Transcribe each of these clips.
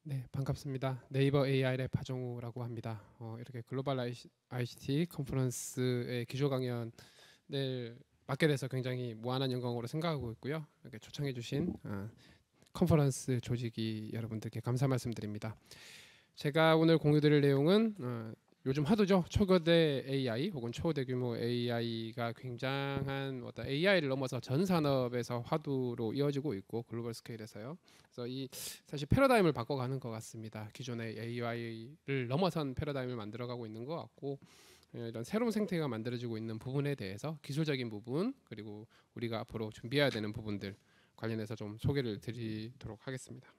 네, 반갑습니다. 네이버 AI의 파종우라고 합니다. 이렇게 글로벌 ICT 컨퍼런스의 기조 강연을 맡게 돼서 굉장히 무한한 영광으로 생각하고 있고요. 이렇게 초청해 주신 컨퍼런스 조직이 여러분들께 감사 말씀드립니다. 제가 오늘 공유드릴 내용은 요즘 하도죠. 초거대 AI 혹은 초대규모 AI가 굉장한 어떤 AI를 넘어서 전 산업에서 화두로 이어지고 있고 글로벌 스케일에서요. 그래서 이 사실 패러다임을 바꿔가는 것 같습니다. 기존의 AI를 넘어선 패러다임을 만들어가고 있는 것 같고 이런 새로운 생태계가 만들어지고 있는 부분에 대해서 기술적인 부분 그리고 우리가 앞으로 준비해야 되는 부분들 관련해서 좀 소개를 드리도록 하겠습니다.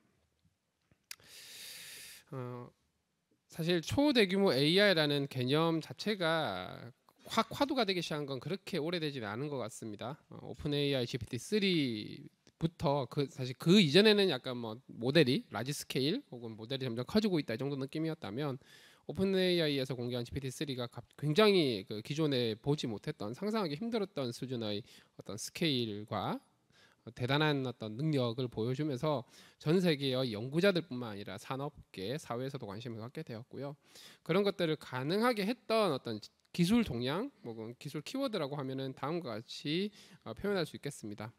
사실 초대규모 AI라는 개념 자체가 확 화두가 되기 시작한 건 그렇게 오래되지는 않은 것 같습니다. 오픈 AI GPT-3부터 사실 그 이전에는 약간 뭐 모델이 라지 스케일 혹은 모델이 점점 커지고 있다 이 정도 느낌이었다면 오픈 AI에서 공개한 GPT-3가 굉장히 그 기존에 보지 못했던 상상하기 힘들었던 수준의 어떤 스케일과 대단한 어떤 능력을 보여주면서 전 세계의 연구자들뿐만 아니라 산업계, 사회에서도 관심을 갖게 되었고요. 그런 것들을 가능하게 했던 어떤 기술 동향, 혹은 기술 키워드라고 하면은 다음과 같이 표현할 수 있겠습니다.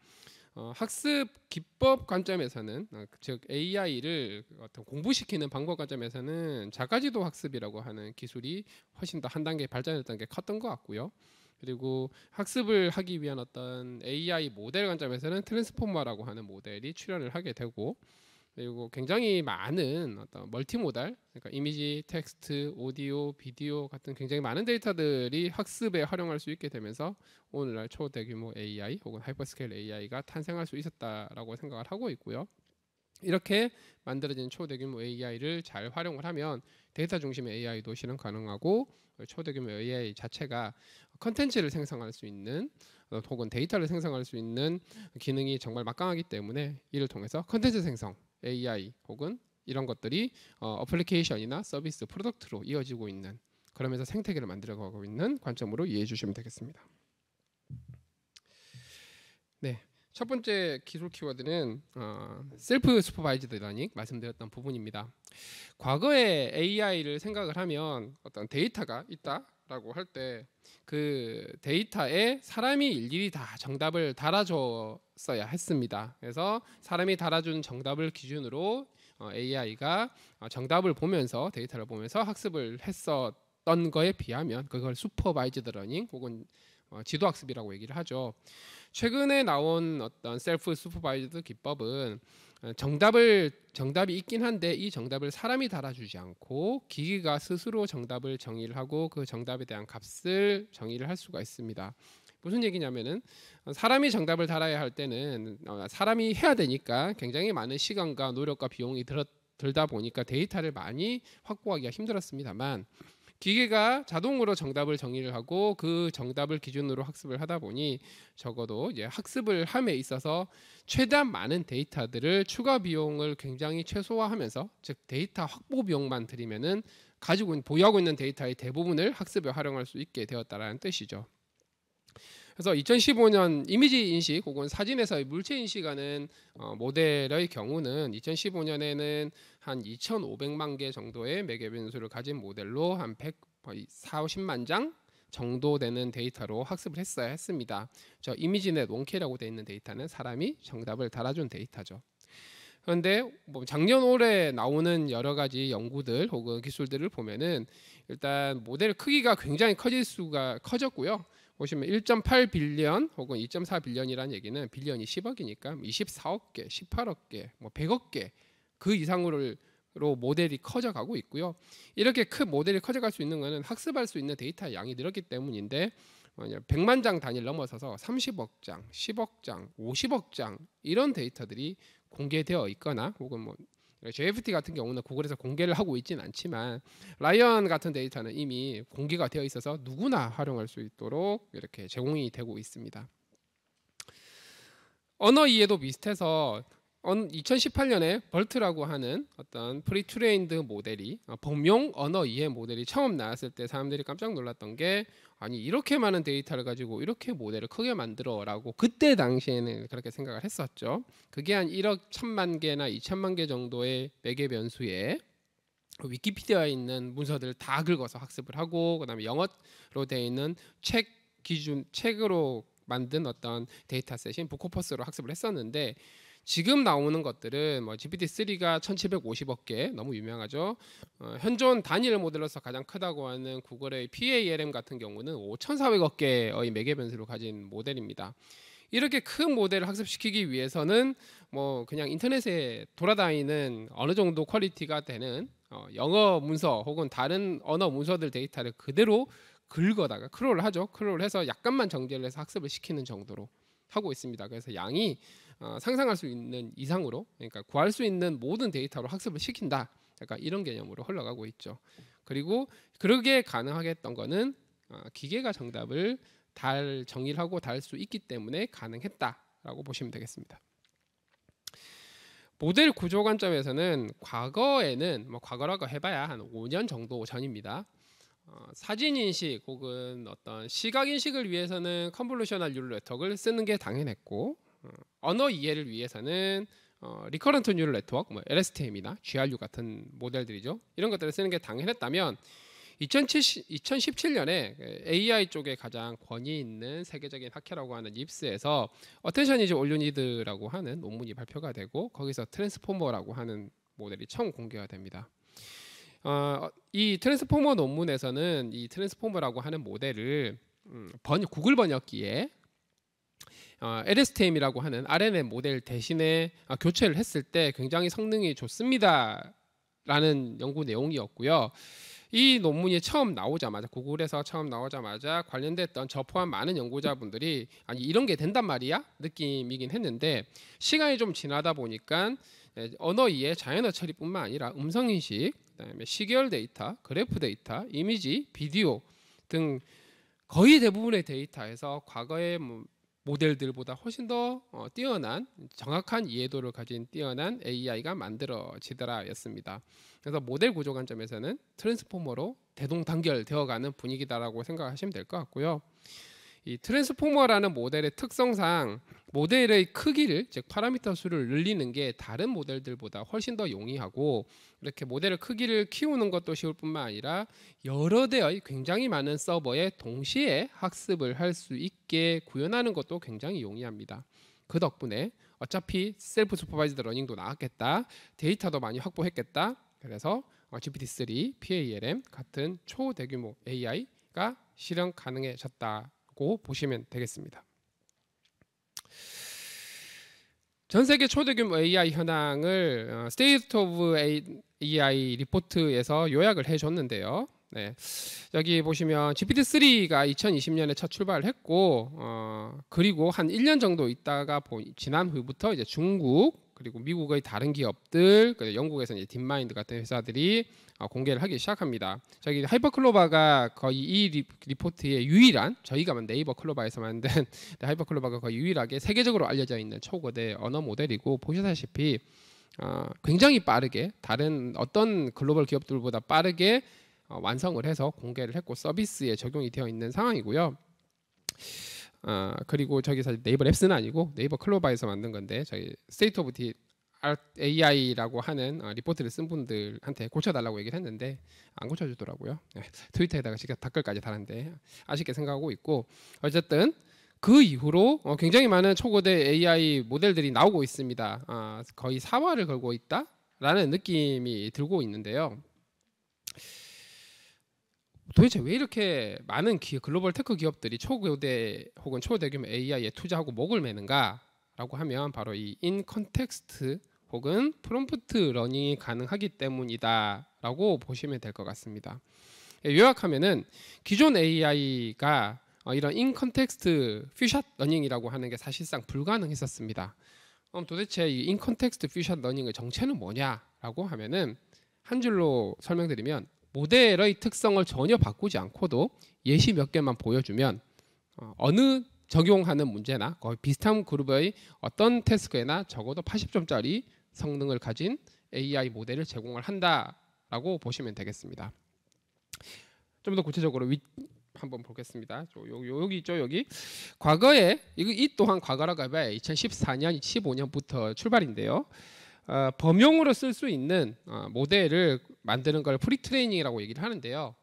학습 기법 관점에서는 즉 AI를 어떤 공부시키는 방법 관점에서는 자가지도 학습이라고 하는 기술이 훨씬 더 한 단계 발전했던 게 컸던 것 같고요. 그리고 학습을 하기 위한 어떤 AI 모델 관점에서는 트랜스포머라고 하는 모델이 출현을 하게 되고 그리고 굉장히 많은 어떤 멀티모달 그러니까 이미지, 텍스트, 오디오, 비디오 같은 굉장히 많은 데이터들이 학습에 활용할 수 있게 되면서 오늘날 초대규모 AI 혹은 하이퍼스케일 AI가 탄생할 수 있었다라고 생각을 하고 있고요. 이렇게 만들어진 초대규모 AI를 잘 활용을 하면 데이터 중심의 AI도 실현 가능하고 초대규모 AI 자체가 컨텐츠를 생성할 수 있는 혹은 데이터를 생성할 수 있는 기능이 정말 막강하기 때문에 이를 통해서 컨텐츠 생성 AI 혹은 이런 것들이 어플리케이션이나 서비스, 프로덕트로 이어지고 있는 그러면서 생태계를 만들어가고 있는 관점으로 이해해 주시면 되겠습니다. 네. 첫 번째 기술 키워드는 셀프 슈퍼바이즈드 러닝 말씀드렸던 부분입니다. 과거에 AI를 생각을 하면 어떤 데이터가 있다라고 할 때 그 데이터에 사람이 일일이 다 정답을 달아줬어야 했습니다. 그래서 사람이 달아준 정답을 기준으로 AI가 정답을 보면서 데이터를 보면서 학습을 했었던 거에 비하면 그걸 슈퍼바이즈드 러닝 혹은 지도학습이라고 얘기를 하죠. 최근에 나온 어떤 셀프 슈퍼바이즈드 기법은 정답이 있긴 한데 이 정답을 사람이 달아주지 않고 기기가 스스로 정답을 정의를 하고 그 정답에 대한 값을 정의를 할 수가 있습니다. 무슨 얘기냐면은 사람이 정답을 달아야 할 때는 사람이 해야 되니까 굉장히 많은 시간과 노력과 비용이 들다 보니까 데이터를 많이 확보하기가 힘들었습니다만 기계가 자동으로 정답을 정의를 하고 그 정답을 기준으로 학습을 하다 보니 적어도 이제 학습을 함에 있어서 최대한 많은 데이터들을 추가 비용을 굉장히 최소화하면서 즉 데이터 확보 비용만 들이면은 보유하고 있는 데이터의 대부분을 학습에 활용할 수 있게 되었다라는 뜻이죠. 그래서 2015년 이미지 인식 혹은 사진에서의 물체 인식하는 모델의 경우는 2015년에는 한 2,500만 개 정도의 매개 변수를 가진 모델로 한 140~50만 장 정도 되는 데이터로 학습을 했어야 했습니다. 저 이미지넷 원K라고 되어 있는 데이터는 사람이 정답을 달아준 데이터죠. 그런데 뭐 작년 올해 나오는 여러 가지 연구들 혹은 기술들을 보면은 일단 모델 크기가 굉장히 커졌고요. 보시면 1.8 빌리언 혹은 2.4 빌리언이라는 얘기는 빌리언이 10억이니까 24억 개, 18억 개, 뭐 100억 개 그 이상으로 모델이 커져가고 있고요. 이렇게 큰 모델이 커져갈 수 있는 것은 학습할 수 있는 데이터 양이 늘었기 때문인데 100만 장 단위를 넘어서서 30억 장, 10억 장, 50억 장 이런 데이터들이 공개되어 있거나 혹은 뭐 JFT 같은 경우는 구글에서 공개를 하고 있지는 않지만 라이언 같은 데이터는 이미 공개가 되어 있어서 누구나 활용할 수 있도록 이렇게 제공이 되고 있습니다. 언어 이해도 비슷해서 2018년에 벌트라고 하는 어떤 프리트레인드 모델이 범용 언어 이해 모델이 처음 나왔을 때 사람들이 깜짝 놀랐던 게 아니 이렇게 많은 데이터를 가지고 이렇게 모델을 크게 만들어라고 그때 당시에는 그렇게 생각을 했었죠. 그게 한 1억 1천만 개나 2천만 개 정도의 매개 변수에 위키피디아에 있는 문서들을 다 긁어서 학습을 하고 그다음에 영어로 되어 있는 책으로 만든 어떤 데이터셋인 북코퍼스로 학습을 했었는데 지금 나오는 것들은 뭐 GPT-3가 1750억 개 너무 유명하죠. 현존 단일 모델로서 가장 크다고 하는 구글의 PALM 같은 경우는 5,400억 개의 매개 변수를 가진 모델입니다. 이렇게 큰 모델을 학습시키기 위해서는 뭐 그냥 인터넷에 돌아다니는 어느 정도 퀄리티가 되는 영어 문서 혹은 다른 언어 문서들 데이터를 그대로 긁어다가 크롤을 하죠. 크롤을 해서 약간만 정제를 해서 학습을 시키는 정도로 하고 있습니다. 그래서 양이 상상할 수 있는 이상으로, 그러니까 구할 수 있는 모든 데이터로 학습을 시킨다. 약간 이런 개념으로 흘러가고 있죠. 그리고 그러게 가능하게 했던 거는 기계가 정답을 정의를 하고 달 수 있기 때문에 가능했다라고 보시면 되겠습니다. 모델 구조 관점에서는 과거에는 뭐 과거라고 해봐야 한 5년 정도 전입니다. 사진 인식 혹은 어떤 시각 인식을 위해서는 컨볼루셔널 뉴럴 네트워크를 쓰는 게 당연했고 언어 이해를 위해서는 리커런트 뉴럴 네트워크, 뭐 LSTM이나 GRU 같은 모델들이죠. 이런 것들을 쓰는 게 당연했다면 2017년에 AI 쪽에 가장 권위 있는 세계적인 학회라고 하는 잎스에서 어텐션 이즈 올 유 니드라고 하는 논문이 발표가 되고 거기서 트랜스포머라고 하는 모델이 처음 공개가 됩니다. 이 트랜스포머 논문에서는 이 트랜스포머라고 하는 모델을 구글 번역기에 LSTM이라고 하는 RNN 모델 대신에 교체를 했을 때 굉장히 성능이 좋습니다 라는 연구 내용이었고요. 이 논문이 처음 나오자마자 구글에서 처음 나오자마자 관련됐던 저 포함 많은 연구자분들이 아니 이런 게 된단 말이야? 느낌이긴 했는데 시간이 좀 지나다 보니까 언어 이해, 자연어 처리뿐만 아니라 음성 인식, 그다음에 시계열 데이터, 그래프 데이터, 이미지, 비디오 등 거의 대부분의 데이터에서 과거의 모델들보다 훨씬 더 뛰어난 정확한 이해도를 가진 뛰어난 AI가 만들어지더라였습니다. 그래서 모델 구조 관점에서는 트랜스포머로 대동단결되어가는 분위기다라고 생각하시면 될 것 같고요. 이 트랜스포머라는 모델의 특성상 모델의 크기를 즉 파라미터 수를 늘리는 게 다른 모델들보다 훨씬 더 용이하고 이렇게 모델의 크기를 키우는 것도 쉬울 뿐만 아니라 여러 대의 굉장히 많은 서버에 동시에 학습을 할 수 있게 구현하는 것도 굉장히 용이합니다. 그 덕분에 어차피 셀프 슈퍼바이즈드 러닝도 나왔겠다, 데이터도 많이 확보했겠다. 그래서 GPT-3, PALM 같은 초대규모 AI가 실현 가능해졌다고 보시면 되겠습니다. 전 세계 초대규모 AI 현황을 State of AI 리포트에서 요약을 해줬는데요. 네. 여기 보시면 GPT-3가 2020년에 첫 출발을 했고 그리고 한 1년 정도 있다가 지난 후부터 이제 중국 그리고 미국의 다른 기업들, 영국에서 이제 딥마인드 같은 회사들이 공개를 하기 시작합니다. 저기 하이퍼클로바가 거의 이 리포트의 유일한, 저희가 네이버 클로바에서 만든 하이퍼클로바가 거의 유일하게 세계적으로 알려져 있는 초거대 언어 모델이고 보시다시피 굉장히 빠르게 다른 어떤 글로벌 기업들보다 빠르게 완성을 해서 공개를 했고 서비스에 적용이 되어 있는 상황이고요. 그리고 저기 사실 네이버 랩스는 아니고 네이버 클로바에서 만든 건데 저희 스테이트 오브 디 AI라고 하는 리포트를 쓴 분들한테 고쳐달라고 얘기를 했는데 안 고쳐주더라고요. 트위터에다가 직접 댓글까지 달았는데 아쉽게 생각하고 있고 어쨌든 그 이후로 굉장히 많은 초고대 AI 모델들이 나오고 있습니다. 거의 사활을 걸고 있다라는 느낌이 들고 있는데요. 도대체 왜 이렇게 많은 글로벌 테크 기업들이 초고대 혹은 초대규모 AI에 투자하고 목을 매는가라고 하면 바로 이 인 컨텍스트 혹은 프롬프트 러닝이 가능하기 때문이다라고 보시면 될 것 같습니다. 요약하면은 기존 AI가 이런 인 컨텍스트 퓨샷 러닝이라고 하는 게 사실상 불가능했었습니다. 그럼 도대체 이 인 컨텍스트 퓨샷 러닝의 정체는 뭐냐라고 하면은 한 줄로 설명드리면 모델의 특성을 전혀 바꾸지 않고도 예시 몇 개만 보여주면 어느 적용하는 문제나 거의 비슷한 그룹의 어떤 태스크에나 적어도 80점짜리 성능을 가진 AI 모델을 제공을 한다라고 보시면 되겠습니다. 좀 더 구체적으로 한번 보겠습니다. 여기 있죠, 여기. 과거에 이 또한 과거라고 해봐야 2014년, 15년부터 출발인데요. 범용으로 쓸 수 있는 모델을 만드는 걸 프리트레이닝이라고 얘기를 하는데요.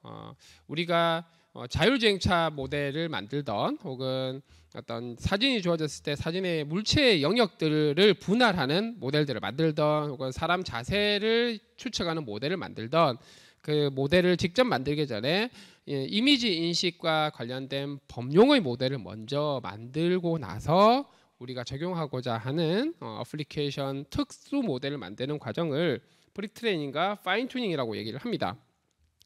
우리가 자율주행차 모델을 만들던 혹은 어떤 사진이 주어졌을 때 사진의 물체 영역들을 분할하는 모델들을 만들던 혹은 사람 자세를 추측하는 모델을 만들던 그 모델을 직접 만들기 전에 이미지 인식과 관련된 범용의 모델을 먼저 만들고 나서 우리가 적용하고자 하는 어플리케이션 특수 모델을 만드는 과정을 프리트레이닝과 파인튜닝이라고 얘기를 합니다.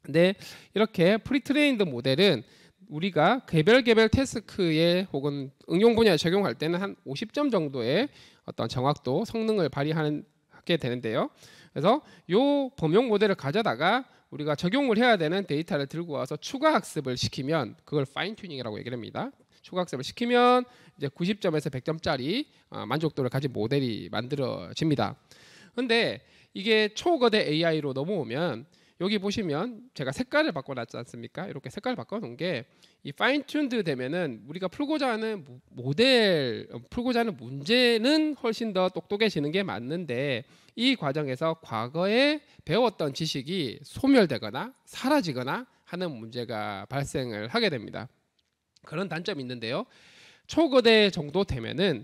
근데 이렇게 프리트레인드 모델은 우리가 개별 태스크에 혹은 응용 분야에 적용할 때는 한 50점 정도의 어떤 정확도, 성능을 발휘하게 되는데요. 그래서 이 범용 모델을 가져다가 우리가 적용을 해야 되는 데이터를 들고 와서 추가 학습을 시키면 그걸 파인튜닝이라고 얘기를 합니다. 추가 학습을 시키면 이제 90점에서 100점짜리 만족도를 가진 모델이 만들어집니다. 근데 이게 초거대 AI로 넘어오면 여기 보시면 제가 색깔을 바꿔놨지 않습니까? 이렇게 색깔을 바꿔놓은 게 이 파인튠드 되면은 우리가 풀고자 하는 풀고자 하는 문제는 훨씬 더 똑똑해지는 게 맞는데 이 과정에서 과거에 배웠던 지식이 소멸되거나 사라지거나 하는 문제가 발생을 하게 됩니다. 그런 단점이 있는데요. 초거대 정도 되면은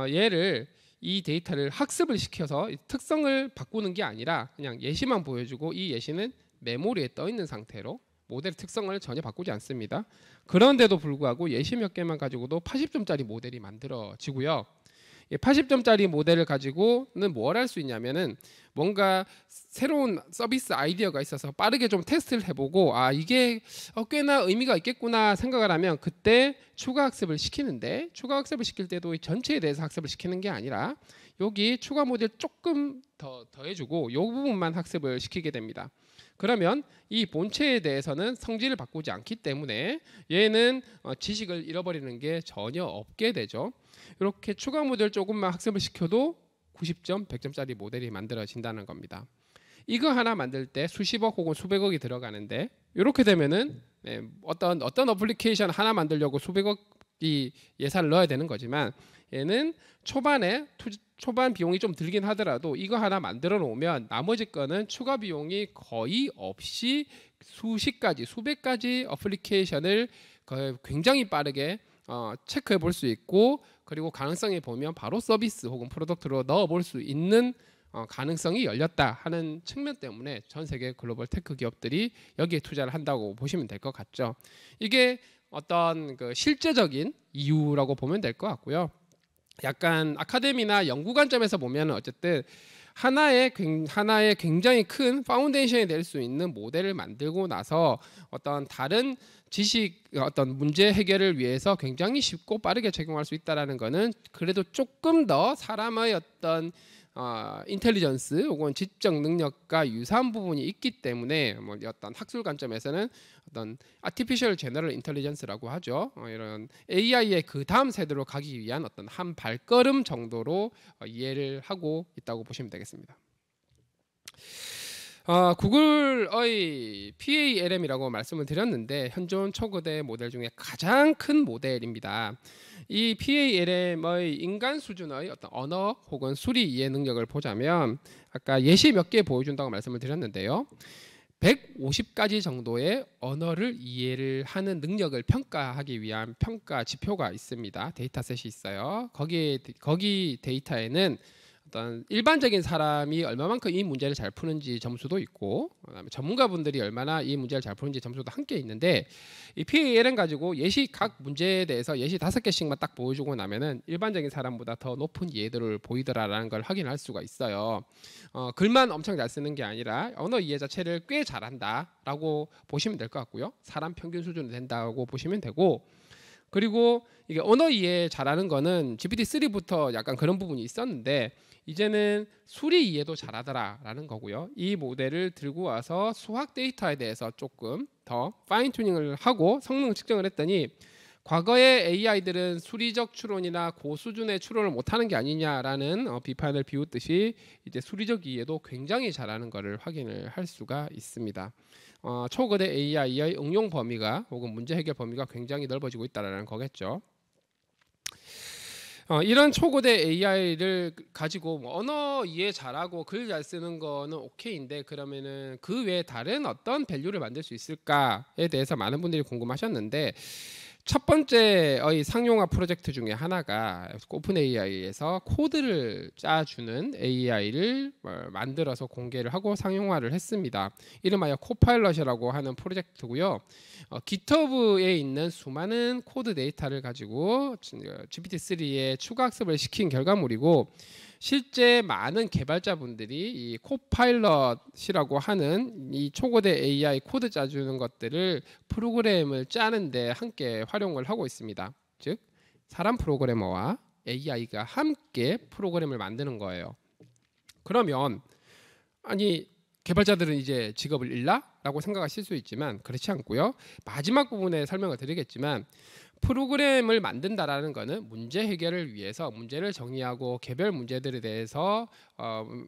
얘를 이 데이터를 학습을 시켜서 특성을 바꾸는 게 아니라 그냥 예시만 보여주고 이 예시는 메모리에 떠 있는 상태로 모델 특성을 전혀 바꾸지 않습니다. 그런데도 불구하고 예시 몇 개만 가지고도 80점짜리 모델이 만들어지고요. 80점짜리 모델을 가지고는 뭘 할 수 있냐면은 뭔가 새로운 서비스 아이디어가 있어서 빠르게 좀 테스트를 해보고 이게 꽤나 의미가 있겠구나 생각을 하면 그때 추가 학습을 시키는데 추가 학습을 시킬 때도 이 전체에 대해서 학습을 시키는 게 아니라 여기 추가 모델 조금 더해주고 이 부분만 학습을 시키게 됩니다. 그러면 이 본체에 대해서는 성질을 바꾸지 않기 때문에 얘는 지식을 잃어버리는 게 전혀 없게 되죠. 이렇게 추가 모델 조금만 학습을 시켜도 90점, 100점짜리 모델이 만들어진다는 겁니다. 이거 하나 만들 때 수십억 혹은 수백억이 들어가는데 이렇게 되면은 어떤 어플리케이션 하나 만들려고 수백억이 예산을 넣어야 되는 거지만 얘는 초반 비용이 좀 들긴 하더라도 이거 하나 만들어 놓으면 나머지 거는 추가 비용이 거의 없이 수십 가지, 수백 가지 어플리케이션을 굉장히 빠르게 체크해 볼 수 있고 그리고 가능성이 보면 바로 서비스 혹은 프로덕트로 넣어 볼 수 있는 가능성이 열렸다 하는 측면 때문에 전 세계 글로벌 테크 기업들이 여기에 투자를 한다고 보시면 될 것 같죠. 이게 어떤 그 실제적인 이유라고 보면 될 것 같고요. 약간 아카데미나 연구 관점에서 보면 어쨌든 하나의 굉장히 큰 파운데이션이 될 수 있는 모델을 만들고 나서 어떤 다른 지식 어떤 문제 해결을 위해서 굉장히 쉽고 빠르게 적용할 수 있다라는 거는 그래도 조금 더 사람의 어떤 인텔리전스 혹은 지적 능력과 유사한 부분이 있기 때문에 뭐 어떤 학술 관점에서는 어떤 아티피셜 제너럴 인텔리전스라고 하죠. 이런 AI의 그 다음 세대로 가기 위한 어떤 한 발걸음 정도로 이해를 하고 있다고 보시면 되겠습니다. 구글의 PALM이라고 말씀을 드렸는데 현존 초거대 모델 중에 가장 큰 모델입니다. 이 PALM의 인간 수준의 어떤 언어 혹은 수리 이해 능력을 보자면 아까 예시 몇 개 보여준다고 말씀을 드렸는데요. 150가지 정도의 언어를 이해를 하는 능력을 평가하기 위한 평가 지표가 있습니다. 데이터셋이 있어요. 거기 데이터에는 어떤 일반적인 사람이 얼마만큼 이 문제를 잘 푸는지 점수도 있고 그다음에 전문가분들이 얼마나 이 문제를 잘 푸는지 점수도 함께 있는데 이 PALM 가지고 예시 각 문제에 대해서 예시 5개씩만 딱 보여주고 나면은 일반적인 사람보다 더 높은 이해도를 보이더라라는 걸 확인할 수가 있어요. 글만 엄청 잘 쓰는 게 아니라 언어 이해 자체를 꽤 잘한다라고 보시면 될 것 같고요. 사람 평균 수준이 된다고 보시면 되고 그리고 이게 언어 이해 잘하는 거는 GPT-3부터 약간 그런 부분이 있었는데 이제는 수리 이해도 잘하더라라는 거고요. 이 모델을 들고 와서 수학 데이터에 대해서 조금 더 파인 튜닝을 하고 성능 측정을 했더니 과거의 AI들은 수리적 추론이나 고수준의 추론을 못하는 게 아니냐라는 비판을 비웃듯이 이제 수리적 이해도 굉장히 잘하는 것을 확인을 할 수가 있습니다. 초거대 AI의 응용 범위가 혹은 문제 해결 범위가 굉장히 넓어지고 있다는 거겠죠. 이런 초고대 AI를 가지고 뭐 언어 이해 잘하고 글 잘 쓰는 거는 오케이인데 그러면은 그 외에 다른 어떤 밸류를 만들 수 있을까에 대해서 많은 분들이 궁금하셨는데 첫 번째의 상용화 프로젝트 중에 하나가 오픈 AI에서 코드를 짜주는 AI를 만들어서 공개를 하고 상용화를 했습니다. 이름하여 코파일럿이라고 하는 프로젝트고요. GitHub에 있는 수많은 코드 데이터를 가지고 GPT-3에 추가 학습을 시킨 결과물이고 실제 많은 개발자분들이 이 코파일럿이라고 하는 이 초고대 AI 코드 짜주는 것들을 프로그램을 짜는데 함께 활용을 하고 있습니다. 즉 사람 프로그래머와 AI가 함께 프로그램을 만드는 거예요. 그러면 아니 개발자들은 이제 직업을 잃나? 라고 생각하실 수 있지만 그렇지 않고요. 마지막 부분에 설명을 드리겠지만 프로그램을 만든다라는 것은 문제 해결을 위해서 문제를 정의하고 개별 문제들에 대해서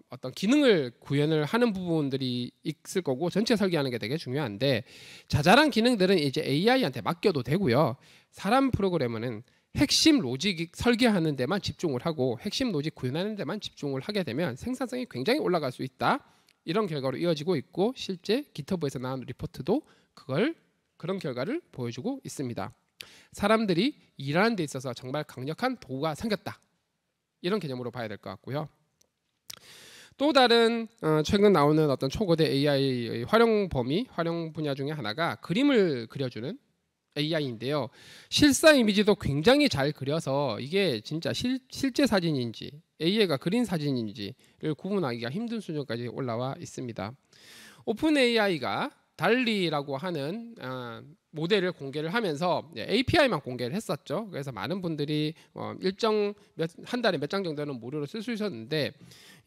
어떤 기능을 구현을 하는 부분들이 있을 거고 전체 설계하는 게 되게 중요한데 자잘한 기능들은 이제 AI한테 맡겨도 되고요. 사람 프로그래머는 핵심 로직 설계하는 데만 집중을 하고 핵심 로직 구현하는 데만 집중을 하게 되면 생산성이 굉장히 올라갈 수 있다. 이런 결과로 이어지고 있고 실제 GitHub에서 나온 리포트도 그런 결과를 보여주고 있습니다. 사람들이 일하는 데 있어서 정말 강력한 도구가 생겼다. 이런 개념으로 봐야 될 것 같고요. 또 다른 최근 나오는 어떤 초거대 AI의 활용 분야 중에 하나가 그림을 그려주는 AI인데요. 실사 이미지도 굉장히 잘 그려서 이게 진짜 실제 사진인지 AI가 그린 사진인지를 구분하기가 힘든 수준까지 올라와 있습니다. 오픈 AI가 달리라고 하는 모델을 공개를 하면서 API만 공개를 했었죠. 그래서 많은 분들이 한 달에 몇 장 정도는 무료로 쓸 수 있었는데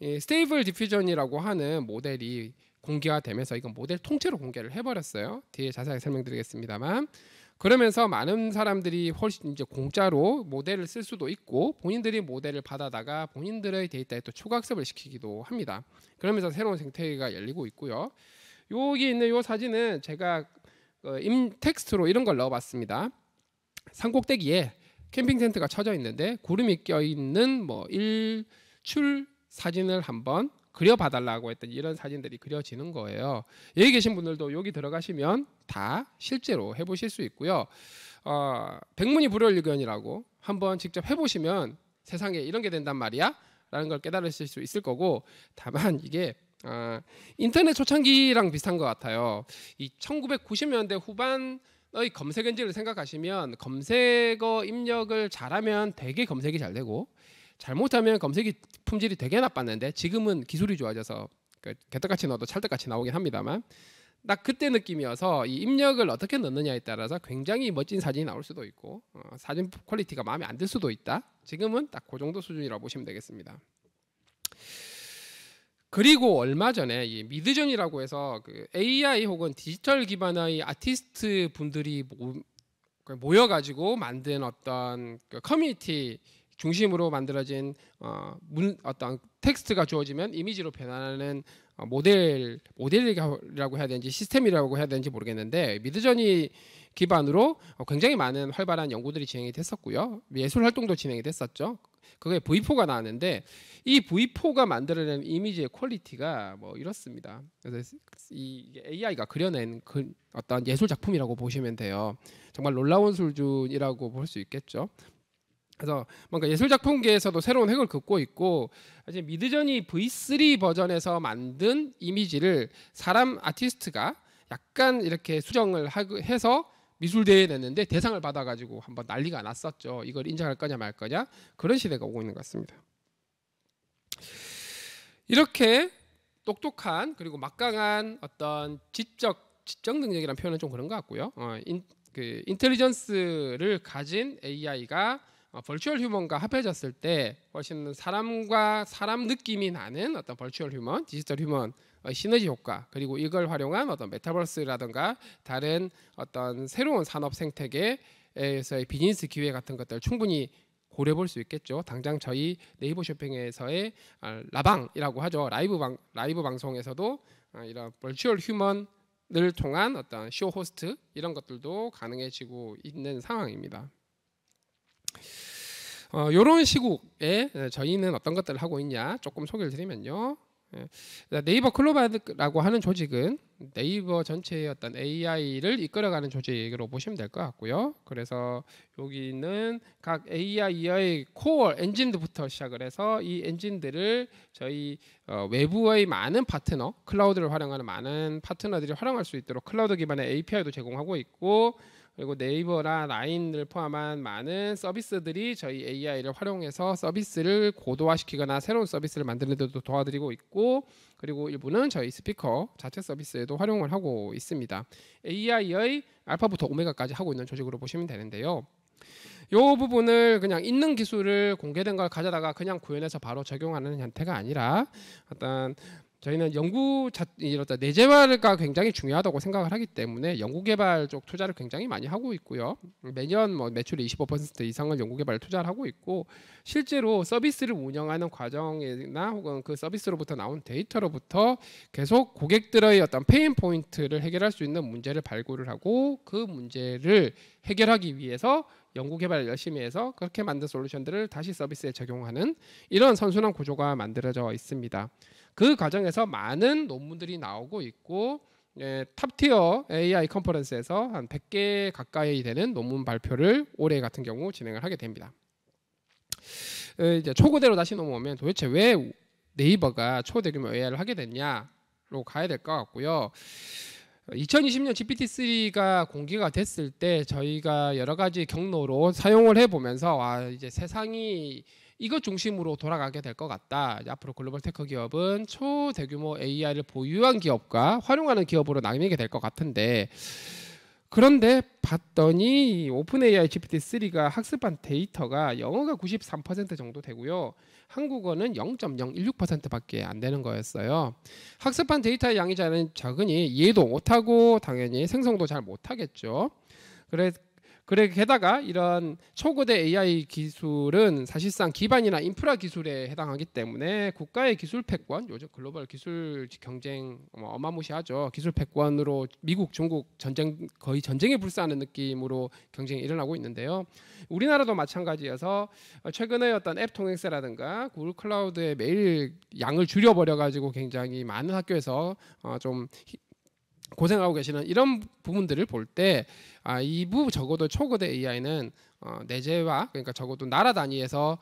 스테이블 디퓨전이라고 하는 모델이 공개가 되면서 이건 모델 통째로 공개를 해버렸어요. 뒤에 자세하게 설명드리겠습니다만 그러면서 많은 사람들이 훨씬 이제 공짜로 모델을 쓸 수도 있고 본인들이 모델을 받아다가 본인들의 데이터에 또 추가 학습을 시키기도 합니다. 그러면서 새로운 생태계가 열리고 있고요. 여기 있는 이 사진은 제가 텍스트로 이런 걸 넣어봤습니다. 산꼭대기에 캠핑 텐트가 쳐져 있는데 구름이 껴있는 일출 사진을 한번 그려봐달라고 했더니 이런 사진들이 그려지는 거예요. 여기 계신 분들도 여기 들어가시면 다 실제로 해보실 수 있고요. 백문이 불여일견이라고 한번 직접 해보시면 세상에 이런 게 된단 말이야 라는 걸 깨달으실 수 있을 거고 다만 이게 인터넷 초창기랑 비슷한 것 같아요. 이 1990년대 후반의 검색 엔진을 생각하시면 검색어 입력을 잘하면 되게 검색이 잘 되고 잘못하면 검색이 품질이 되게 나빴는데 지금은 기술이 좋아져서 개떡같이 넣어도 찰떡같이 나오긴 합니다만 딱 그때 느낌이어서 이 입력을 어떻게 넣느냐에 따라서 굉장히 멋진 사진이 나올 수도 있고 사진 퀄리티가 마음에 안 들 수도 있다. 지금은 딱 그 정도 수준이라고 보시면 되겠습니다. 그리고 얼마 전에 이 미드전이라고 해서 그 AI 혹은 디지털 기반의 아티스트 분들이 모여가지고 만든 어떤 커뮤니티 중심으로 만들어진 어떤 텍스트가 주어지면 이미지로 변하는 모델이라고 해야 되는지 시스템이라고 해야 되는지 모르겠는데 미드저니 기반으로 굉장히 많은 활발한 연구들이 진행이 됐었고요. 예술 활동도 진행이 됐었죠. 그게 V4가 나왔는데 이 V4가 만들어낸 이미지의 퀄리티가 이렇습니다. 그래서 이 AI가 그려낸 어떤 예술 작품이라고 보시면 돼요. 정말 놀라운 수준이라고 볼 수 있겠죠. 그래서 뭔가 예술 작품계에서도 새로운 획을 긋고 있고 이제 미드저니 V3 버전에서 만든 이미지를 사람 아티스트가 약간 이렇게 수정을 해서 미술대회에 냈는데 대상을 받아가지고 한번 난리가 났었죠. 이걸 인정할 거냐 말 거냐 그런 시대가 오고 있는 것 같습니다. 이렇게 똑똑한 그리고 막강한 어떤 지적 능력이라는 표현은 좀 그런 것 같고요. 인텔리전스를 가진 AI가 버추얼 휴먼과 합해졌을 때 훨씬 사람과 사람 느낌이 나는 어떤 버추얼 휴먼, 디지털 휴먼 시너지 효과 그리고 이걸 활용한 어떤 메타버스라든가 다른 어떤 새로운 산업 생태계 쇼핑에서의 비즈니스 기회 같은 것들 충분히 고려해 볼 수 있겠죠. 당장 저희 네이버 쇼핑에서의 라방이라고 하죠. 라이브 방송에서도 이런 버추얼 휴먼을 통한 어떤 쇼 호스트 이런 것들도 가능해지고 있는 상황입니다. 이런 시국에 저희는 어떤 것들을 하고 있냐 조금 소개를 드리면요. 네이버 클로바드라고 하는 조직은 네이버 전체의 어떤 AI를 이끌어가는 조직으로 보시면 될 것 같고요. 그래서 여기는 각 AI의 코어 엔진부터 시작을 해서 이 엔진들을 저희 외부의 많은 파트너, 클라우드를 활용하는 많은 파트너들이 활용할 수 있도록 클라우드 기반의 API도 제공하고 있고, 그리고 네이버나 라인을 포함한 많은 서비스들이 저희 AI를 활용해서 서비스를 고도화시키거나 새로운 서비스를 만드는 데도 도와드리고 있고, 그리고 일부는 저희 스피커 자체 서비스에도 활용을 하고 있습니다. AI의 알파부터 오메가까지 하고 있는 조직으로 보시면 되는데요. 이 부분을 그냥 있는 기술을 공개된 걸 가져다가 그냥 구현해서 바로 적용하는 형태가 아니라 어떤 저희는 내재화가 굉장히 중요하다고 생각을 하기 때문에 연구개발 쪽 투자를 굉장히 많이 하고 있고요. 매년 매출의 25% 이상을 연구개발에 투자를 하고 있고, 실제로 서비스를 운영하는 과정이나 혹은 그 서비스로부터 나온 데이터로부터 계속 고객들의 어떤 페인 포인트를 해결할 수 있는 문제를 발굴을 하고, 그 문제를 해결하기 위해서 연구개발을 열심히 해서 그렇게 만든 솔루션들을 다시 서비스에 적용하는 이런 선순환 구조가 만들어져 있습니다. 그 과정에서 많은 논문들이 나오고 있고, 탑티어 AI 컨퍼런스에서 한 100개 가까이 되는 논문 발표를 올해 같은 경우 진행을 하게 됩니다. 이제 초고대로 다시 넘어오면 도대체 왜 네이버가 초대규모 AI를 하게 됐냐로 가야 될 것 같고요. 2020년 GPT-3가 공개가 됐을 때 저희가 여러 가지 경로로 사용을 해보면서 이제 세상이 이것 중심으로 돌아가게 될 것 같다. 이제 앞으로 글로벌 테크 기업은 초대규모 AI를 보유한 기업과 활용하는 기업으로 나뉘게 될 것 같은데, 그런데 봤더니 오픈 AI GPT-3가 학습한 데이터가 영어가 93% 정도 되고요. 한국어는 0.016%밖에 안 되는 거였어요. 학습한 데이터의 양이 작으니 이해도 못하고 당연히 생성도 잘 못하겠죠. 게다가 이런 초고대 AI 기술은 사실상 기반이나 인프라 기술에 해당하기 때문에 국가의 기술 패권, 요즘 글로벌 기술 경쟁 어마무시하죠. 기술 패권으로 미국, 중국 거의 전쟁에 불사하는 느낌으로 경쟁이 일어나고 있는데요. 우리나라도 마찬가지여서 최근에 어떤 앱 통행세라든가 구글 클라우드의 메일 양을 줄여버려 가지고 굉장히 많은 학교에서 좀 고생하고 계시는 이런 부분들을 볼 때 적어도 초거대 AI는 내재화, 그러니까 적어도 나라 단위에서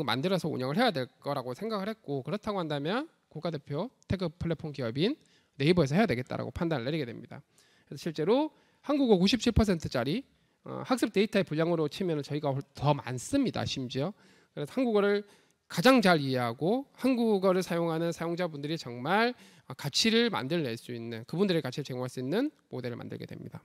만들어서 운영을 해야 될 거라고 생각을 했고, 그렇다고 한다면 국가대표 테크 플랫폼 기업인 네이버에서 해야 되겠다라고 판단을 내리게 됩니다. 그래서 실제로 한국어 97%짜리 학습 데이터의 분량으로 치면 저희가 더 많습니다. 심지어. 그래서 한국어를 가장 잘 이해하고 한국어를 사용하는 사용자분들이 정말 가치를 만들어낼 수 있는, 그분들의 가치를 제공할 수 있는 모델을 만들게 됩니다.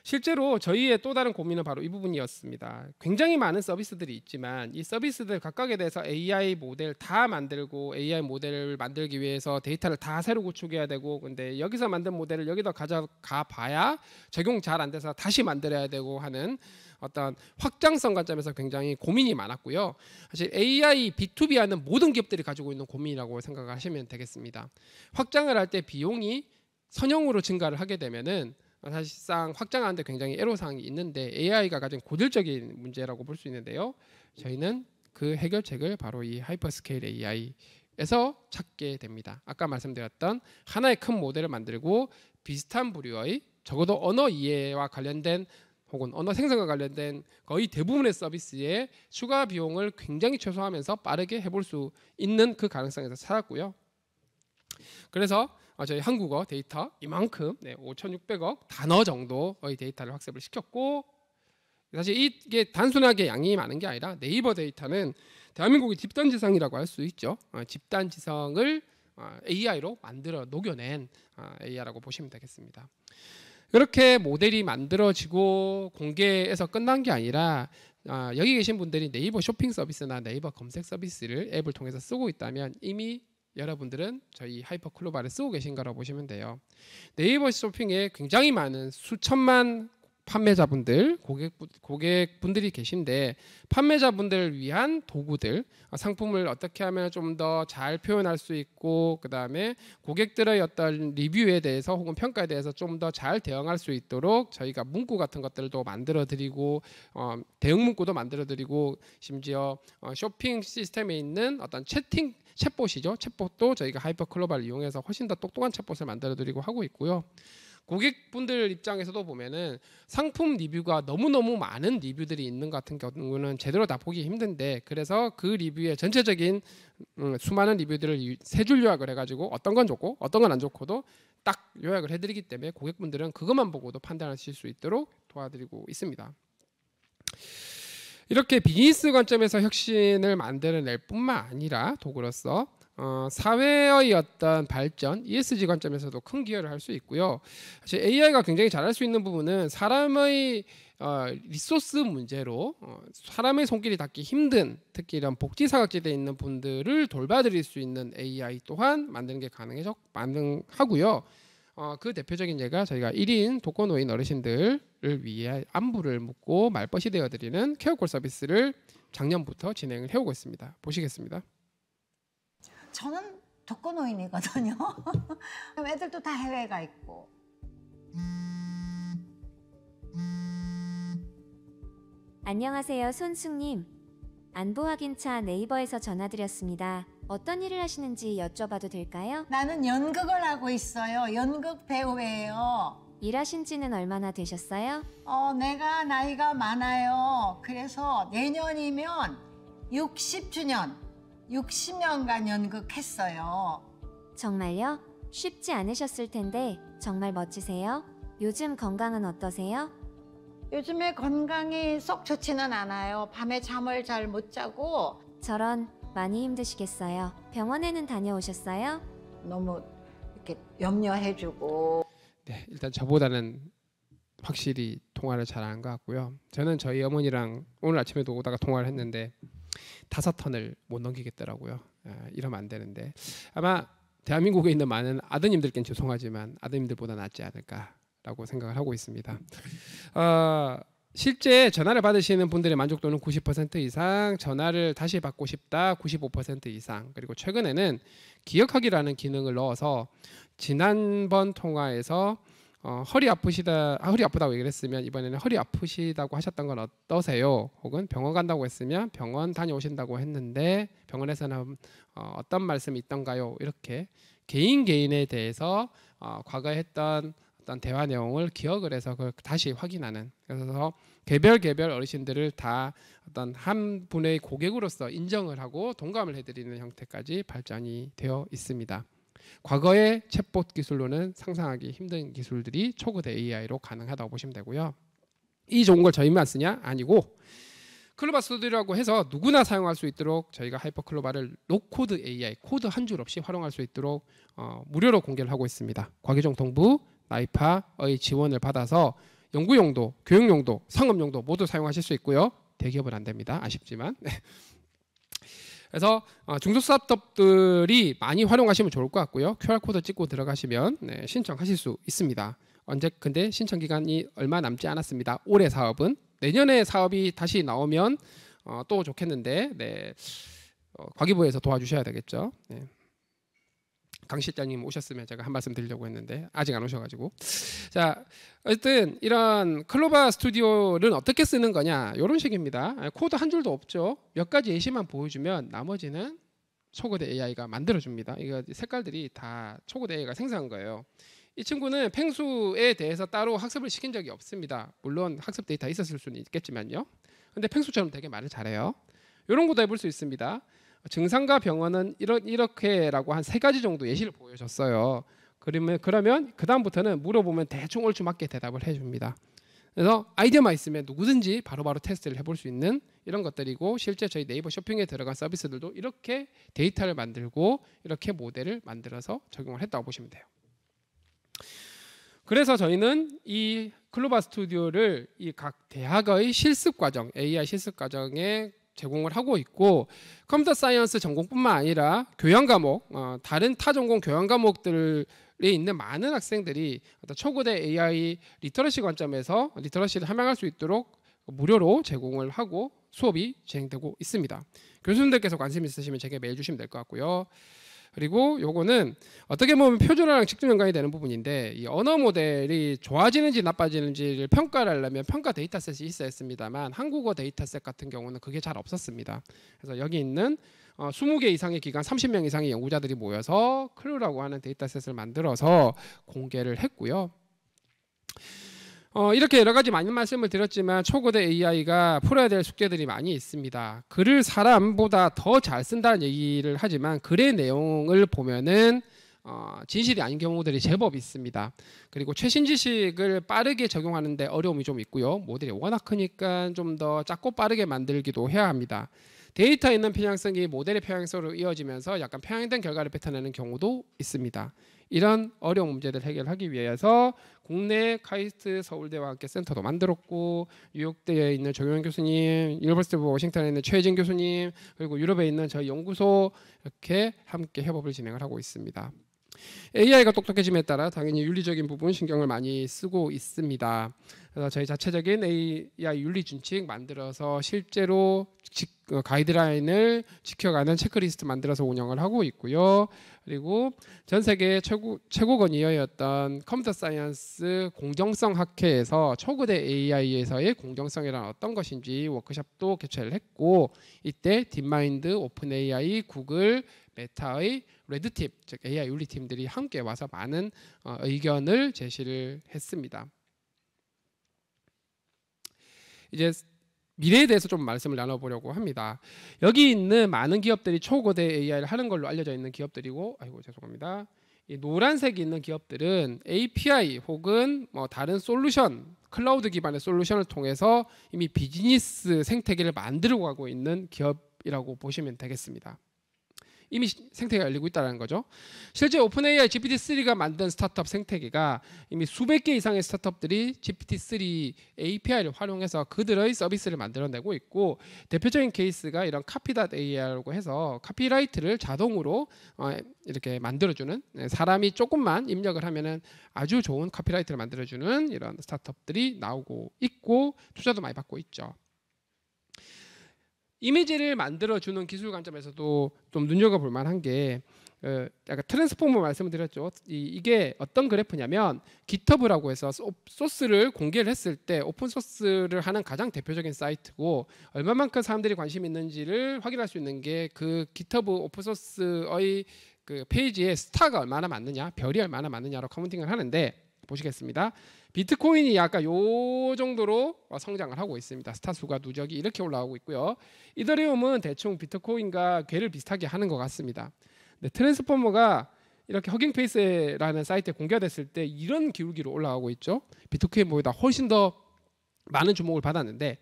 실제로 저희의 또 다른 고민은 바로 이 부분이었습니다. 굉장히 많은 서비스들이 있지만 이 서비스들 각각에 대해서 AI 모델 다 만들고 AI 모델을 만들기 위해서 데이터를 다 새로 구축해야 되고, 근데 여기서 만든 모델을 여기다 가져가 봐야 적용 잘 안 돼서 다시 만들어야 되고 하는 어떤 확장성 관점에서 굉장히 고민이 많았고요. 사실 AI B2B 하는 모든 기업들이 가지고 있는 고민이라고 생각하시면 되겠습니다. 확장을 할 때 비용이 선형으로 증가를 하게 되면은 사실상 확장하는데 굉장히 애로사항이 있는데 AI가 가진 고질적인 문제라고 볼 수 있는데요. 저희는 그 해결책을 바로 이 하이퍼스케일 AI에서 찾게 됩니다. 아까 말씀드렸던 하나의 큰 모델을 만들고 비슷한 부류의 적어도 언어 이해와 관련된 혹은 언어 생성과 관련된 거의 대부분의 서비스에 추가 비용을 굉장히 최소화하면서 빠르게 해볼 수 있는 그 가능성에서 찾았고요. 그래서 저희 한국어 데이터 이만큼 5,600억 단어 정도의 데이터를 학습을 시켰고, 사실 이게 단순하게 양이 많은 게 아니라 네이버 데이터는 대한민국의 집단지성이라고 할 수 있죠. 집단지성을 AI로 만들어 녹여낸 AI라고 보시면 되겠습니다. 그렇게 모델이 만들어지고 공개해서 끝난 게 아니라 여기 계신 분들이 네이버 쇼핑 서비스나 네이버 검색 서비스를 앱을 통해서 쓰고 있다면 이미 여러분들은 저희 하이퍼클로바를 쓰고 계신 거라고 보시면 돼요. 네이버 쇼핑에 굉장히 많은 수천만 판매자분들, 고객분들이 계신데 판매자분들을 위한 도구들, 상품을 어떻게 하면 좀 더 잘 표현할 수 있고 그 다음에 고객들의 어떤 리뷰에 대해서 혹은 평가에 대해서 좀 더 잘 대응할 수 있도록 저희가 문구 같은 것들도 만들어 드리고 대응 문구도 만들어 드리고 심지어 쇼핑 시스템에 있는 어떤 챗봇이죠. 챗봇도 저희가 하이퍼클로바를 이용해서 훨씬 더 똑똑한 챗봇을 만들어 드리고 하고 있고요. 고객분들 입장에서도 보면은 상품 리뷰가 너무너무 많은 리뷰들이 있는 것 같은 경우는 제대로 다 보기 힘든데, 그래서 그 리뷰의 전체적인 수많은 리뷰들을 세 줄 요약을 해가지고 어떤 건 좋고 어떤 건 안 좋고도 딱 요약을 해드리기 때문에 고객분들은 그것만 보고도 판단하실 수 있도록 도와드리고 있습니다. 이렇게 비즈니스 관점에서 혁신을 만들어낼 뿐만 아니라 도구로서 사회의 어떤 발전, ESG 관점에서도 큰 기여를 할 수 있고요. 사실 AI가 굉장히 잘할 수 있는 부분은 사람의 리소스 문제로 사람의 손길이 닿기 힘든, 특히 이런 복지 사각지대에 있는 분들을 돌봐드릴 수 있는 AI 또한 만드는 게 가능하고요. 그 대표적인 예가 저희가 1인 독거노인 어르신들을 위해 안부를 묻고 말벗이 되어드리는 케어콜 서비스를 작년부터 진행을 해오고 있습니다. 보시겠습니다. 저는 독거노인이거든요. 애들도 다 해외에 가 있고. 안녕하세요, 손숙님. 안부 확인차 네이버에서 전화드렸습니다. 어떤 일을 하시는지 여쭤봐도 될까요? 나는 연극을 하고 있어요. 연극 배우예요. 일하신 지는 얼마나 되셨어요? 내가 나이가 많아요. 그래서 내년이면 60주년, 60년간 연극했어요. 정말요? 쉽지 않으셨을 텐데 정말 멋지세요. 요즘 건강은 어떠세요? 요즘에 건강이 썩 좋지는 않아요. 밤에 잠을 잘 못 자고. 저런, 많이 힘드시겠어요. 병원에는 다녀오셨어요? 너무 이렇게 염려해주고. 네, 일단 저보다는 확실히 통화를 잘하는 것 같고요. 저는 저희 어머니랑 오늘 아침에도 오다가 통화를 했는데 5턴을 못 넘기겠더라고요. 이러면 안 되는데 아마 대한민국에 있는 많은 아드님들께는 죄송하지만 아드님들보다 낫지 않을까라고 생각을 하고 있습니다. 실제 전화를 받으시는 분들의 만족도는 90% 이상, 전화를 다시 받고 싶다 95% 이상, 그리고 최근에는 기억하기라는 기능을 넣어서 지난번 통화에서 허리 아프다고 얘기를 했으면 이번에는 허리 아프시다고 하셨던 건 어떠세요? 혹은 병원 간다고 했으면 병원 다녀오신다고 했는데 병원에서는 어떤 말씀이 있던가요? 이렇게 개인에 대해서 과거에 했던 어떤 대화 내용을 기억을 해서 그걸 다시 확인하는, 그래서 개별 어르신들을 다 어떤 한 분의 고객으로서 인정을 하고 동감을 해드리는 형태까지 발전이 되어 있습니다. 과거의 챗봇 기술로는 상상하기 힘든 기술들이 초거대 AI로 가능하다고 보시면 되고요. 이 좋은 걸 저희만 쓰냐? 아니고 클로바 스튜디오라고 해서 누구나 사용할 수 있도록 저희가 하이퍼클로바를 노코드 AI, 코드 한 줄 없이 활용할 수 있도록 무료로 공개를 하고 있습니다. 과기정통부 나이파의 지원을 받아서 연구용도, 교육용도, 상업용도 모두 사용하실 수 있고요. 대기업은 안 됩니다. 아쉽지만. 그래서 중소스타트업들이 많이 활용하시면 좋을 것 같고요. QR코드 찍고 들어가시면 신청하실 수 있습니다. 근데 신청 기간이 얼마 남지 않았습니다. 올해 사업은. 내년에 사업이 다시 나오면 또 좋겠는데 과기부에서 도와주셔야 되겠죠. 강 실장님 오셨으면 제가 한 말씀 드리려고 했는데 아직 안 오셔가지고. 자, 어쨌든 이런 클로바 스튜디오는 어떻게 쓰는 거냐, 이런 식입니다. 코드 한 줄도 없죠. 몇 가지 예시만 보여주면 나머지는 초거대 AI가 만들어줍니다. 이거 색깔들이 다 초거대 AI가 생성한 거예요. 이 친구는 펭수에 대해서 따로 학습을 시킨 적이 없습니다. 물론 학습 데이터 있었을 수는 있겠지만요. 근데 펭수처럼 되게 말을 잘해요. 이런 것도 해볼 수 있습니다. 증상과 병원은 이렇게라고 한 3가지 정도 예시를 보여줬어요. 그러면 그 다음부터는 물어보면 대충 옳지 맞게 대답을 해줍니다. 그래서 아이디어만 있으면 누구든지 바로바로 테스트를 해볼 수 있는 이런 것들이고, 실제 저희 네이버 쇼핑에 들어간 서비스들도 이렇게 데이터를 만들고 이렇게 모델을 만들어서 적용을 했다고 보시면 돼요. 그래서 저희는 이 클로바 스튜디오를 이 각 대학의 실습 과정, AI 실습 과정에 제공을 하고 있고 컴퓨터 사이언스 전공뿐만 아니라 교양 과목, 다른 타 전공 교양 과목들에 있는 많은 학생들이 어떤 초고대 AI 리터러시 관점에서 리터러시를 함양할 수 있도록 무료로 제공을 하고 수업이 진행되고 있습니다. 교수님들께서 관심 있으시면 제게 메일 주시면 될 것 같고요. 그리고 요거는 어떻게 보면 표준어랑 직접 연관이 되는 부분인데 이 언어 모델이 좋아지는지 나빠지는지를 평가를 하려면 평가 데이터셋이 있어야 했습니다만 한국어 데이터셋 같은 경우는 그게 잘 없었습니다. 그래서 여기 있는 20개 이상의 기관 30명 이상의 연구자들이 모여서 클루라고 하는 데이터셋을 만들어서 공개를 했고요. 이렇게 여러 가지 많은 말씀을 드렸지만 초고대 AI가 풀어야 될 숙제들이 많이 있습니다. 글을 사람보다 더 잘 쓴다는 얘기를 하지만 글의 내용을 보면은 진실이 아닌 경우들이 제법 있습니다. 그리고 최신 지식을 빠르게 적용하는데 어려움이 좀 있고요. 모델이 워낙 크니까 좀 더 작고 빠르게 만들기도 해야 합니다. 데이터에 있는 편향성이 모델의 편향성으로 이어지면서 약간 편향된 결과를 뱉어내는 경우도 있습니다. 이런 어려운 문제를 해결하기 위해서 국내 카이스트 서울대와 함께 센터도 만들었고 뉴욕대에 있는 정용 교수님, 유니버시티 오브 워싱턴에 있는 최혜진 교수님, 그리고 유럽에 있는 저희 연구소 이렇게 함께 협업을 진행을 하고 있습니다. AI가 똑똑해짐에 따라 당연히 윤리적인 부분 신경을 많이 쓰고 있습니다. 그래서 저희 자체적인 AI 윤리 준칙 만들어서 실제로 가이드라인을 지켜가는 체크리스트 만들어서 운영을 하고 있고요. 그리고 전 세계 최고권위원이었던 컴퓨터 사이언스 공정성 학회에서 초고대 AI에서의 공정성이란 어떤 것인지 워크숍도 개최를 했고 이때 딥마인드, 오픈 AI, 구글, 메타의 레드팀, 즉 AI 윤리팀들이 함께 와서 많은 의견을 제시를 했습니다. 이제 미래에 대해서 좀 말씀을 나눠보려고 합니다. 여기 있는 많은 기업들이 초고대 AI를 하는 걸로 알려져 있는 기업들이고, 죄송합니다. 이 노란색이 있는 기업들은 API 혹은 뭐 다른 솔루션, 클라우드 기반의 솔루션을 통해서 이미 비즈니스 생태계를 만들고 가고 있는 기업이라고 보시면 되겠습니다. 이미 생태계가 열리고 있다는 거죠. 실제 오픈AI GPT-3가 만든 스타트업 생태계가 이미 수백 개 이상의 스타트업들이 GPT-3 API를 활용해서 그들의 서비스를 만들어내고 있고 대표적인 케이스가 이런 카피.ai라고 해서 카피라이트를 자동으로 이렇게 만들어주는 사람이 조금만 입력을 하면은 아주 좋은 카피라이트를 만들어주는 이런 스타트업들이 나오고 있고 투자도 많이 받고 있죠. 이미지를 만들어주는 기술 관점에서도 좀 눈여겨볼 만한 게 약간 트랜스포머 말씀을 드렸죠. 이게 어떤 그래프냐면 GitHub라고 해서 소스를 공개를 했을 때 오픈소스를 하는 가장 대표적인 사이트고 얼마만큼 사람들이 관심 있는지를 확인할 수 있는 게 그 GitHub 오픈소스의 그 페이지에 스타가 얼마나 많느냐, 별이 얼마나 많느냐로 카운팅을 하는데 보시겠습니다. 비트코인이 약간 요 정도로 성장을 하고 있습니다. 스타 수가 누적이 이렇게 올라오고 있고요. 이더리움은 대충 비트코인과 궤를 비슷하게 하는 것 같습니다. 근데 트랜스포머가 이렇게 허깅페이스라는 사이트에 공개됐을 때 이런 기울기로 올라가고 있죠. 비트코인보다 훨씬 더 많은 주목을 받았는데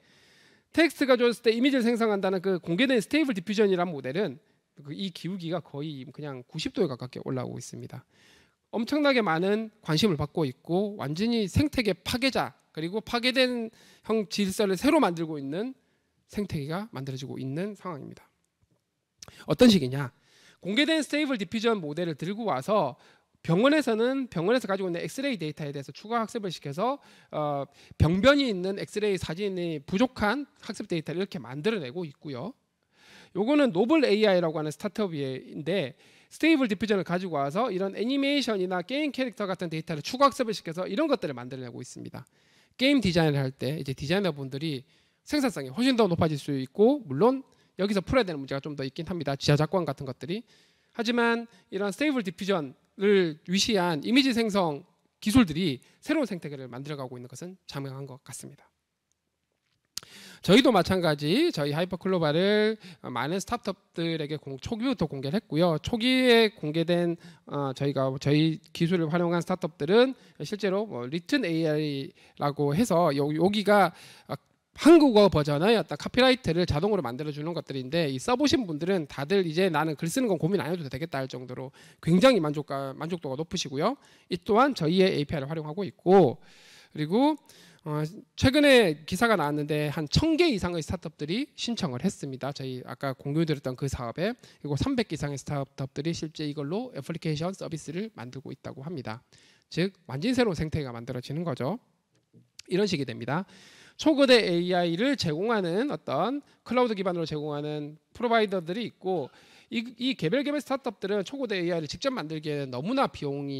텍스트가 줬을 때 이미지를 생성한다는 그 공개된 스테이블 디퓨전이라는 모델은 이 기울기가 거의 그냥 90도에 가깝게 올라오고 있습니다. 엄청나게 많은 관심을 받고 있고 완전히 생태계 파괴자 그리고 파괴된 형 질서를 새로 만들고 있는 생태계가 만들어지고 있는 상황입니다. 어떤 식이냐? 공개된 스테이블 디퓨전 모델을 들고 와서 병원에서 가지고 있는 엑스레이 데이터에 대해서 추가 학습을 시켜서 병변이 있는 엑스레이 사진이 부족한 학습 데이터를 이렇게 만들어내고 있고요. 요거는 노블 AI라고 하는 스타트업인데 스테이블 디퓨전을 가지고 와서 이런 애니메이션이나 게임 캐릭터 같은 데이터를 추가 학습을 시켜서 이런 것들을 만들어내고 있습니다. 게임 디자인을 할 때 이제 디자이너분들이 생산성이 훨씬 더 높아질 수 있고 물론 여기서 풀어야 되는 문제가 좀 더 있긴 합니다. 지하 작권 같은 것들이. 하지만 이런 스테이블 디퓨전을 위시한 이미지 생성 기술들이 새로운 생태계를 만들어가고 있는 것은 자명한 것 같습니다. 저희도 마찬가지 저희 하이퍼클로발을 많은 스타트업들에게 초기부터 공개를 했고요. 초기에 공개된 저희 기술을 활용한 스타트업들은 실제로 리튼 AI라고 해서 여기가 한국어 버전의 어떤 카피라이트를 자동으로 만들어주는 것들인데 이 써보신 분들은 다들 이제 나는 글 쓰는 건 고민 안 해도 되겠다 할 정도로 굉장히 만족도가 높으시고요. 이 또한 저희의 API를 활용하고 있고 그리고 최근에 기사가 나왔는데 한 1000개 이상의 스타트업들이 신청을 했습니다. 저희 아까 공유드렸던 그 사업에. 그리고 300개 이상의 스타트업들이 실제 이걸로 애플리케이션 서비스를 만들고 있다고 합니다. 즉 완전히 새로운 생태계가 만들어지는 거죠. 이런 식이 됩니다. 초거대 AI를 제공하는 어떤 클라우드 기반으로 제공하는 프로바이더들이 있고, 이 개별 스타트업들은 초거대 AI를 직접 만들기에는 너무나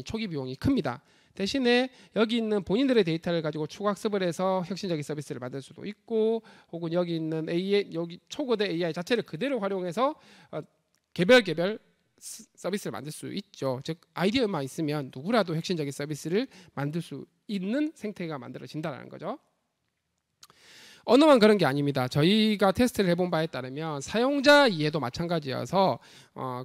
초기 비용이 큽니다. 대신에 여기 있는 본인들의 데이터를 가지고 초학습을 해서 혁신적인 서비스를 만들 수도 있고, 혹은 여기 있는 여기 초거대 AI 자체를 그대로 활용해서 개별 서비스를 만들 수 있죠. 즉 아이디어만 있으면 누구라도 혁신적인 서비스를 만들 수 있는 생태계가 만들어진다는 거죠. 언어만 그런 게 아닙니다. 저희가 테스트를 해본 바에 따르면 사용자 이해도 마찬가지여서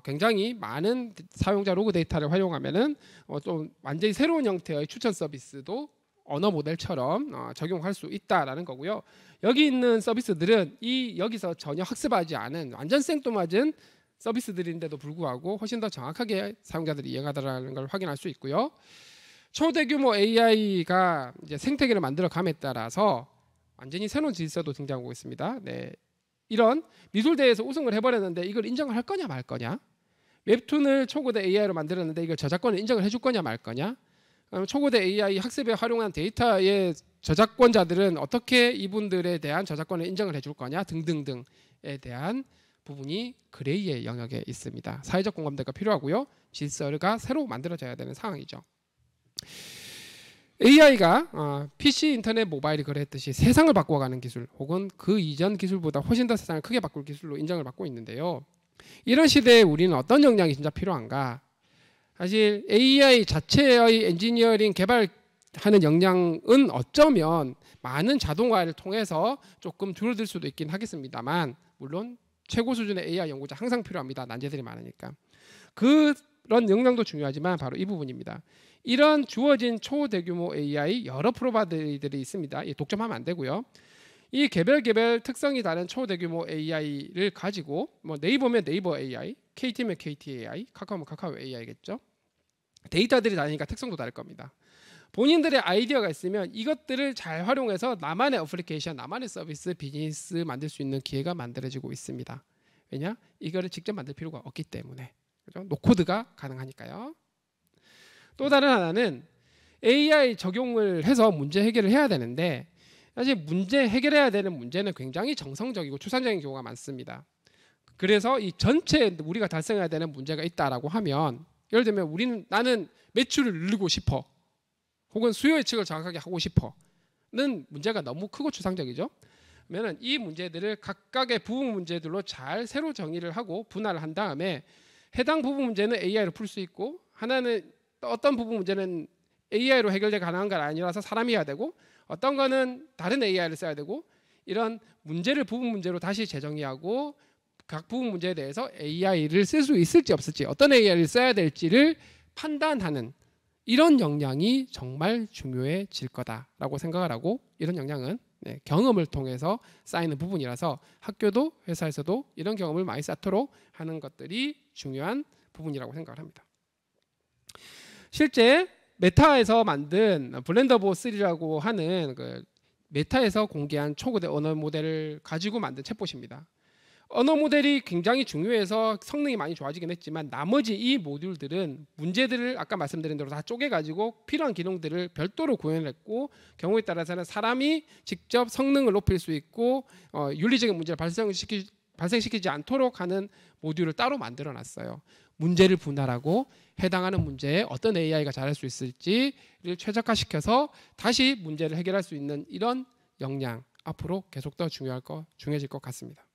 굉장히 많은 사용자 로그 데이터를 활용하면은 좀 완전히 새로운 형태의 추천 서비스도 언어 모델처럼 적용할 수 있다라는 거고요. 여기 있는 서비스들은 여기서 전혀 학습하지 않은 완전 생뚱맞은 서비스들인데도 불구하고 훨씬 더 정확하게 사용자들이 이해하더라는 걸 확인할 수 있고요. 초대규모 AI가 이제 생태계를 만들어감에 따라서 완전히 새로운 질서도 등장하고 있습니다. 네, 이런 미술대회에서 우승을 해버렸는데 이걸 인정을 할 거냐 말 거냐, 웹툰을 초고대 AI로 만들었는데 이걸 저작권을 인정을 해줄 거냐 말 거냐, 초고대 AI 학습에 활용한 데이터의 저작권자들은 어떻게 이분들에 대한 저작권을 인정을 해줄 거냐 등등등에 대한 부분이 그레이의 영역에 있습니다. 사회적 공감대가 필요하고요. 질서가 새로 만들어져야 되는 상황이죠. AI가 PC, 인터넷, 모바일이 그랬듯이 세상을 바꿔가는 기술, 혹은 그 이전 기술보다 훨씬 더 세상을 크게 바꿀 기술로 인정을 받고 있는데요. 이런 시대에 우리는 어떤 역량이 진짜 필요한가? 사실 AI 자체의 엔지니어링 개발하는 역량은 어쩌면 많은 자동화를 통해서 조금 줄어들 수도 있긴 하겠습니다만, 물론 최고 수준의 AI 연구자 항상 필요합니다. 난제들이 많으니까. 그런 역량도 중요하지만 바로 이 부분입니다. 이런 주어진 초대규모 AI 여러 프로바이더들이 있습니다. 독점하면 안 되고요. 이 개별 특성이 다른 초대규모 AI를 가지고, 뭐 네이버면 네이버 AI, KT면 KT AI, 카카오면 카카오 AI겠죠. 데이터들이 다르니까 특성도 다를 겁니다. 본인들의 아이디어가 있으면 이것들을 잘 활용해서 나만의 어플리케이션, 나만의 서비스, 비즈니스 만들 수 있는 기회가 만들어지고 있습니다. 왜냐? 이거를 직접 만들 필요가 없기 때문에. 그죠? 노코드가 가능하니까요. 또 다른 하나는 AI 적용을 해서 문제 해결을 해야 되는데, 사실 문제 해결해야 되는 문제는 굉장히 정성적이고 추상적인 경우가 많습니다. 그래서 이 전체 우리가 달성해야 되는 문제가 있다라고 하면, 예를 들면 나는 매출을 늘리고 싶어, 혹은 수요 예측을 정확하게 하고 싶어는 문제가 너무 크고 추상적이죠. 그러면 이 문제들을 각각의 부분 문제들로 잘 새로 정의를 하고 분할을 한 다음에 해당 부분 문제는 AI로 풀 수 있고, 하나는 어떤 부분 문제는 AI로 해결되기 가능한 건 아니라서 사람이 해야 되고, 어떤 거는 다른 AI를 써야 되고, 이런 문제를 부분 문제로 다시 재정의하고 각 부분 문제에 대해서 AI를 쓸 수 있을지 없을지, 어떤 AI를 써야 될지를 판단하는 이런 역량이 정말 중요해질 거다라고 생각을 하고, 이런 역량은 경험을 통해서 쌓이는 부분이라서 학교도 회사에서도 이런 경험을 많이 쌓도록 하는 것들이 중요한 부분이라고 생각을 합니다. 실제 메타에서 만든 블렌더보 3라고 하는 그 메타에서 공개한 초고대 언어 모델을 가지고 만든 챗봇입니다. 언어 모델이 굉장히 중요해서 성능이 많이 좋아지긴 했지만, 나머지 이 모듈들은 문제들을 아까 말씀드린 대로 다 쪼개가지고 필요한 기능들을 별도로 구현을 했고, 경우에 따라서는 사람이 직접 성능을 높일 수 있고 윤리적인 문제를 발생시키지 않도록 하는 모듈을 따로 만들어 놨어요. 문제를 분할하고 해당하는 문제에 어떤 AI가 잘할 수 있을지를 최적화시켜서 다시 문제를 해결할 수 있는 이런 역량, 앞으로 계속 더 중요해질 것 같습니다.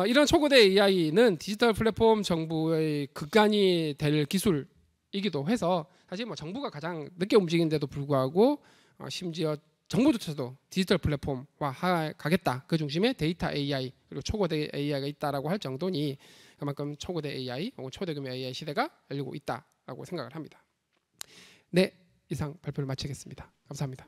이런 초고대 AI는 디지털 플랫폼 정부의 근간이 될 기술이기도 해서, 사실 뭐 정부가 가장 늦게 움직이는데도 불구하고 심지어 정부조차도 디지털 플랫폼화 가겠다, 그 중심에 데이터 AI 그리고 초고대 AI가 있다라고 할 정도니, 그만큼 초고대 AI 혹은 초대규모 AI 시대가 열리고 있다라고 생각을 합니다. 네, 이상 발표를 마치겠습니다. 감사합니다.